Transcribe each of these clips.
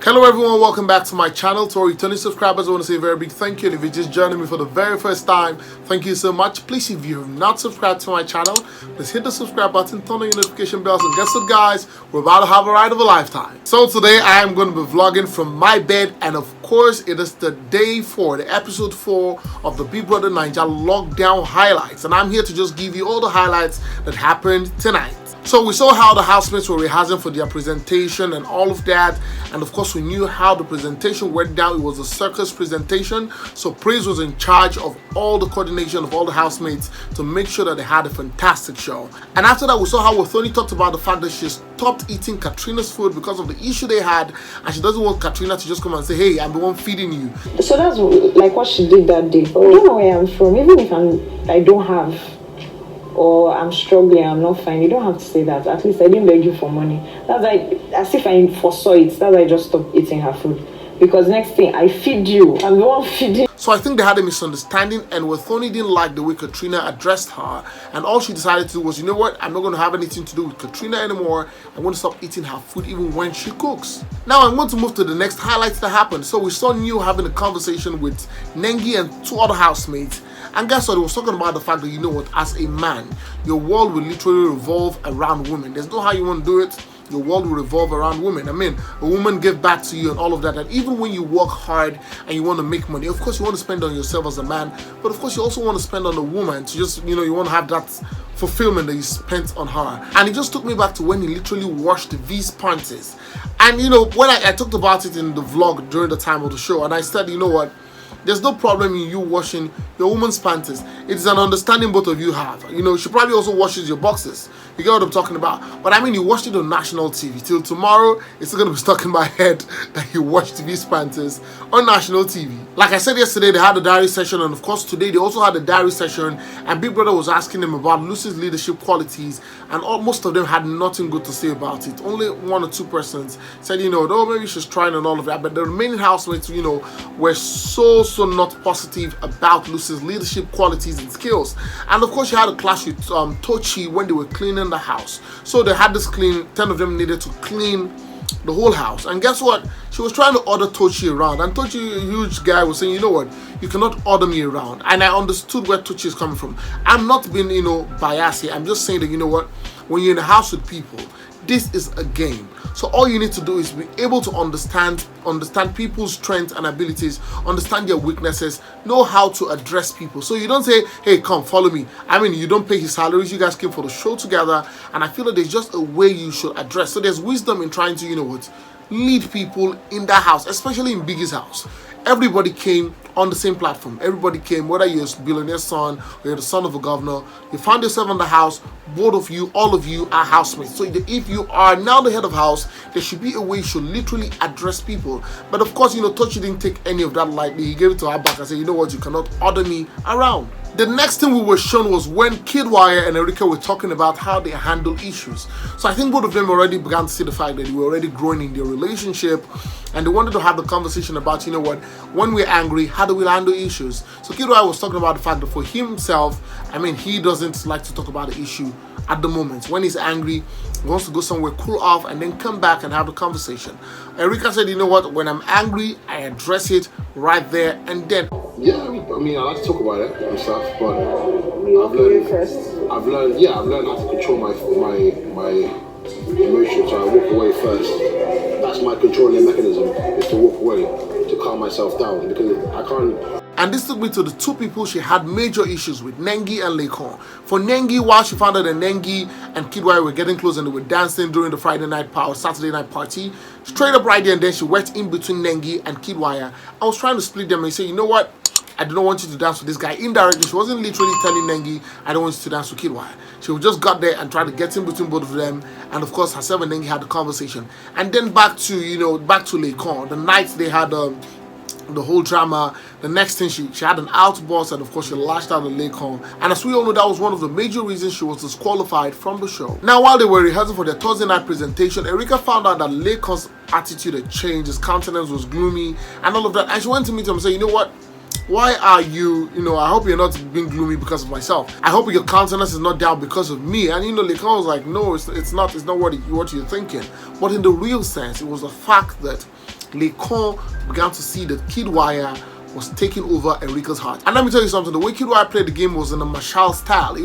Hello everyone, welcome back to my channel. To our returning subscribers, I want to say a very big thank you. And if you're just joining me for the very first time, thank you so much. Please, if you have not subscribed to my channel, please hit the subscribe button, turn on your notification bells, and guess what guys, we're about to have a ride of a lifetime. So today I am going to be vlogging from my bed, and of course it is the day 4, the episode 4 of the Bbnaija lockdown highlights, and I'm here to just give you all the highlights that happened tonight. So we saw how the housemates were rehearsing for their presentation and all of that, and of course we knew how the presentation went down. It was a circus presentation, so Praise was in charge of all the coordination of all the housemates to make sure that they had a fantastic show. And after that we saw how Olufemi talked about the fact that she stopped eating Katrina's food because of the issue they had, and she doesn't want Katrina to just come and say, hey, I'm the one feeding you. So that's like what she did that day. I don't know where I'm from, even if I don't have, or I'm struggling, I'm not fine, you don't have to say that. At least I didn't beg you for money. That's like, as if I foresaw it. That's why I just stopped eating her food. Because next thing, I feed you. I'm the one feeding. So I think they had a misunderstanding, and Olufemi didn't like the way Katrina addressed her, and all she decided to do was, you know what, I'm not going to have anything to do with Katrina anymore. I'm going to stop eating her food even when she cooks. Now I'm going to move to the next highlights that happened. So we saw New having a conversation with Nengi and 2 other housemates. And guess what? He was talking about the fact that, you know what, as a man, your world will literally revolve around women. There's no how you want to do it. Your world will revolve around women. I mean, a woman give back to you and all of that. And even when you work hard and you want to make money, of course you want to spend on yourself as a man, but of course you also want to spend on a woman to just, you know, you want to have that fulfillment that you spent on her. And it just took me back to when he literally washed V's panties. And you know, when I talked about it in the vlog during the time of the show, and I said, you know what, there's no problem in you washing your woman's panties. It is an understanding both of you have. You know, she probably also washes your boxes. You get what I'm talking about? But I mean, you watched it on national TV. Till tomorrow, it's still going to be stuck in my head that you watched these panties on national TV. Like I said yesterday, they had a diary session, and of course today they also had a diary session, and Big Brother was asking them about Lucy's leadership qualities, and most of them had nothing good to say about it. Only 1 or 2 persons said, you know, oh, maybe she's trying and all of that, but the remaining housemates, you know, were so not positive about Lucy's leadership qualities and skills. And of course she had a clash with Tochi when they were cleaning the house. So they had this 10 of them needed to clean the whole house. And guess what? She was trying to order Tochi around, and Tochi, a huge guy, was saying, you know what, you cannot order me around. And I understood where Tochi is coming from. I'm not being, you know, biased here. I'm just saying that, you know what, when you're in a house with people, this is a game. So all you need to do is be able to understand people's strengths and abilities, understand their weaknesses, know how to address people. So you don't say, hey, come, follow me. I mean, you don't pay his salaries. You guys came for the show together. And I feel that there's just a way you should address. So there's wisdom in trying to, you know what, lead people in that house, especially in Biggie's house. Everybody came on the same platform. Everybody came, whether you're a billionaire's son or you're the son of a governor, you find yourself in the house, both of you, all of you are housemates. So if you are now the head of house, there should be a way you should literally address people. But of course, you know, Tochi didn't take any of that lightly. He gave it to her back and said, you know what, you cannot order me around. The next thing we were shown was when Kiddwaya and Erika were talking about how they handle issues. So I think both of them already began to see the fact that they were already growing in their relationship, and they wanted to have the conversation about, you know what, when we're angry, how do we handle issues? So Kiddwaya was talking about the fact that for himself, I mean, he doesn't like to talk about the issue at the moment. When he's angry, he wants to go somewhere, cool off, and then come back and have the conversation. Erika said, you know what, when I'm angry, I address it right there and then. Yeah, I mean, I like to talk about it and stuff, but I've learned how to control my emotions. So I walk away first. That's my controlling mechanism, is to walk away, to calm myself down, because I can't. And this took me to the 2 people she had major issues with, Nengi and Laycon. For Nengi, while she found out that Nengi and Kiddwaya were getting close and they were dancing during the Saturday night party, straight up right there and then she went in between Nengi and Kiddwaya. I was trying to split them and say, you know what, I don't want you to dance with this guy. Indirectly, she wasn't literally telling Nengi, I don't want you to dance with Kiddwaya. She just got there and tried to get in between both of them. And of course, herself and Nengi had the conversation. And then back to Laycon. The night they had the whole drama, the next thing she had an outburst, and of course she lashed out at Laycon. And as we all know, that was one of the major reasons she was disqualified from the show. Now, while they were rehearsing for their Thursday night presentation, Erika found out that Laycon's attitude had changed, his countenance was gloomy and all of that. And she went to meet him and said, you know what, why are you, I hope you're not being gloomy because of myself. I hope your countenance is not down because of me. And Laycon was like, no, it's not what you're thinking. But in the real sense, it was the fact that Laycon began to see that Kiddwaya was taking over Erika's heart. And let me tell you something, the way Kiddwaya played the game was in a Marshall style.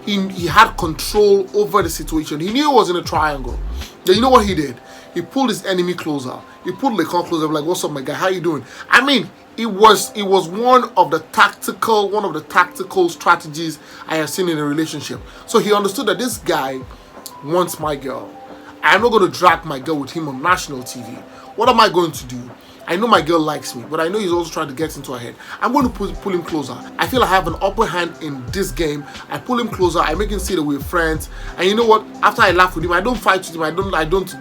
He had control over the situation. He knew it was in a triangle. Then you know what he did? He pulled his enemy closer. He pulled Laycon closer, like, what's up, my guy? How you doing? I mean, it was one of the tactical strategies I have seen in a relationship. So he understood that this guy wants my girl. I'm not going to drag my girl with him on national TV. What am I going to do? I know my girl likes me, but I know he's also trying to get into her head. I'm going to pull him closer. I feel I have an upper hand in this game. I pull him closer. I make him see that we're friends. And you know what? After I laugh with him, I don't fight with him. I don't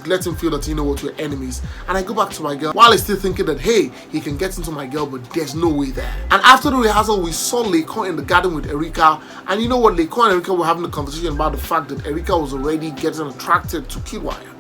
let him feel that, you know what, we're enemies. And I go back to my girl while he's still thinking that, hey, he can get into my girl, but there's no way there. And after the rehearsal, we saw Laycon in the garden with Erika. And you know what? Laycon and Erika were having a conversation about the fact that Erika was already getting attracted to Kiddwaya.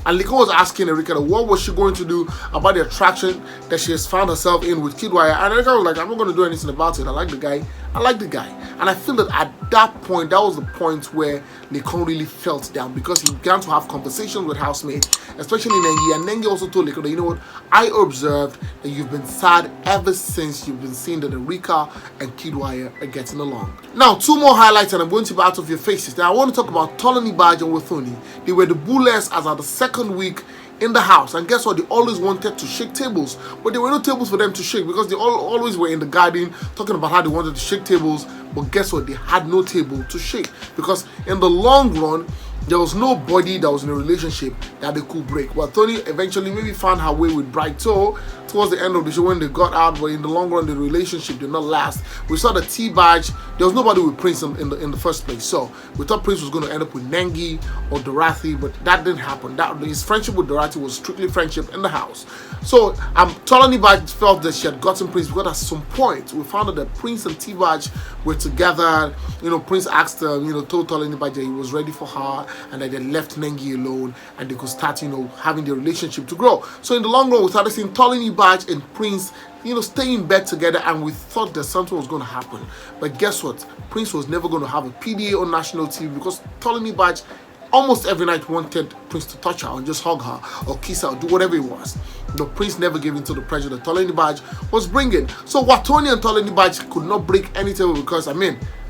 And Laycon was asking Erika what was she going to do about the attraction that she has found herself in with Kiddwaya. And Erika was like, I'm not going to do anything about it. I like the guy. And I feel that at that point, that was the point where Laycon really felt down, because he began to have conversations with housemates, especially Nengi. And Nengi also told Laycon that, you know what, I observed that you've been sad ever since you've been seeing that Erika and Kiddwaya are getting along. Now, 2 more highlights and I'm going to be out of your faces. Now, I want to talk about Bbnaija and Wathoni. They were the bullets as at the second week in the house, and guess what, they always wanted to shake tables, but there were no tables for them to shake, because they always were in the garden talking about how they wanted to shake tables. But guess what, they had no table to shake, because in the long run there was nobody that was in a relationship that they could break. Well, Tony eventually maybe found her way with Brighto towards the end of the show when they got out, but in the long run the relationship did not last. We saw the T-Badge. There was nobody with Prince in the first place, so we thought Prince was going to end up with Nengi or Dorothy, but that didn't happen. His friendship with Dorothy was strictly friendship in the house. So Bbnaija felt that she had gotten Prince, because at some point we found out that Prince and T-Badge were together. You know, Prince asked her, told Bbnaija he was ready for her, and that they left Nengi alone and they could start, having their relationship to grow. So in the long run, we started seeing Bbnaija and Prince, stay in bed together, and we thought that something was going to happen. But guess what? Prince was never going to have a PDA on national TV, because Bbnaija almost every night wanted Prince to touch her and just hug her or kiss her or do whatever it was. The Prince never gave in to the pressure that Bbnaija was bringing. So Wathoni and Bbnaija could not break any table, because,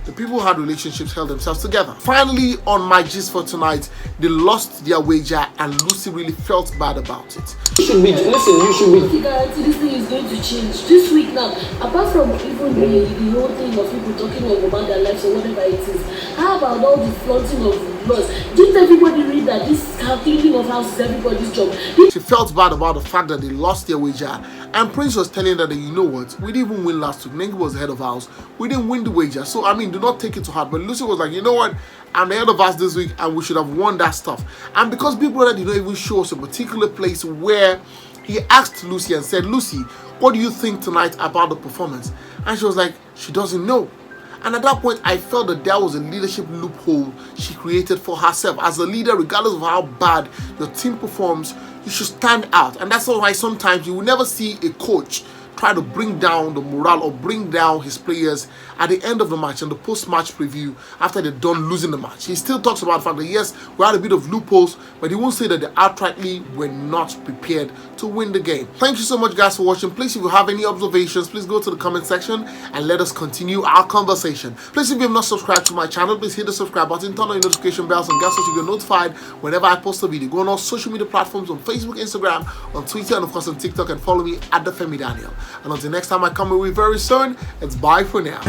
the people who had relationships held themselves together. Finally, on my gist for tonight, they lost their wager and Lucy really felt bad about it. You should be, this thing is going to change this week now. Apart from even the whole thing of people talking about their lives or whatever it is, how about all the flaunting of laws? Didn't everybody read that this cleaning of house is everybody's job? She felt bad about the fact that they lost their wager, and Prince was telling her that, you know what, we didn't even win last week. Nengi was the head of house. We didn't win the wager. So, do not take it to heart. But Lucy was like, you know what, I'm the head of house this week and we should have won that stuff. And because Big Brother did not even show us a particular place where he asked Lucy and said, Lucy, what do you think tonight about the performance? And she was like, she doesn't know. And at that point, I felt that there was a leadership loophole she created for herself. As a leader, regardless of how bad your team performs, you should stand out. And that's why sometimes you will never see a coach try to bring down the morale or bring down his players at the end of the match and the post-match preview after they're done losing the match. He still talks about the fact that yes, we had a bit of loopholes, but he won't say that they outrightly were not prepared to win the game. Thank you so much, guys, for watching. Please, if you have any observations, please go to the comment section and let us continue our conversation. Please, if you have not subscribed to my channel, please hit the subscribe button, turn on your notification bells, and guess what, you get notified whenever I post a video. Go on all social media platforms on Facebook, Instagram, on Twitter, and of course on TikTok, and follow me at Bbnaija. And until next time I come away very soon, it's bye for now.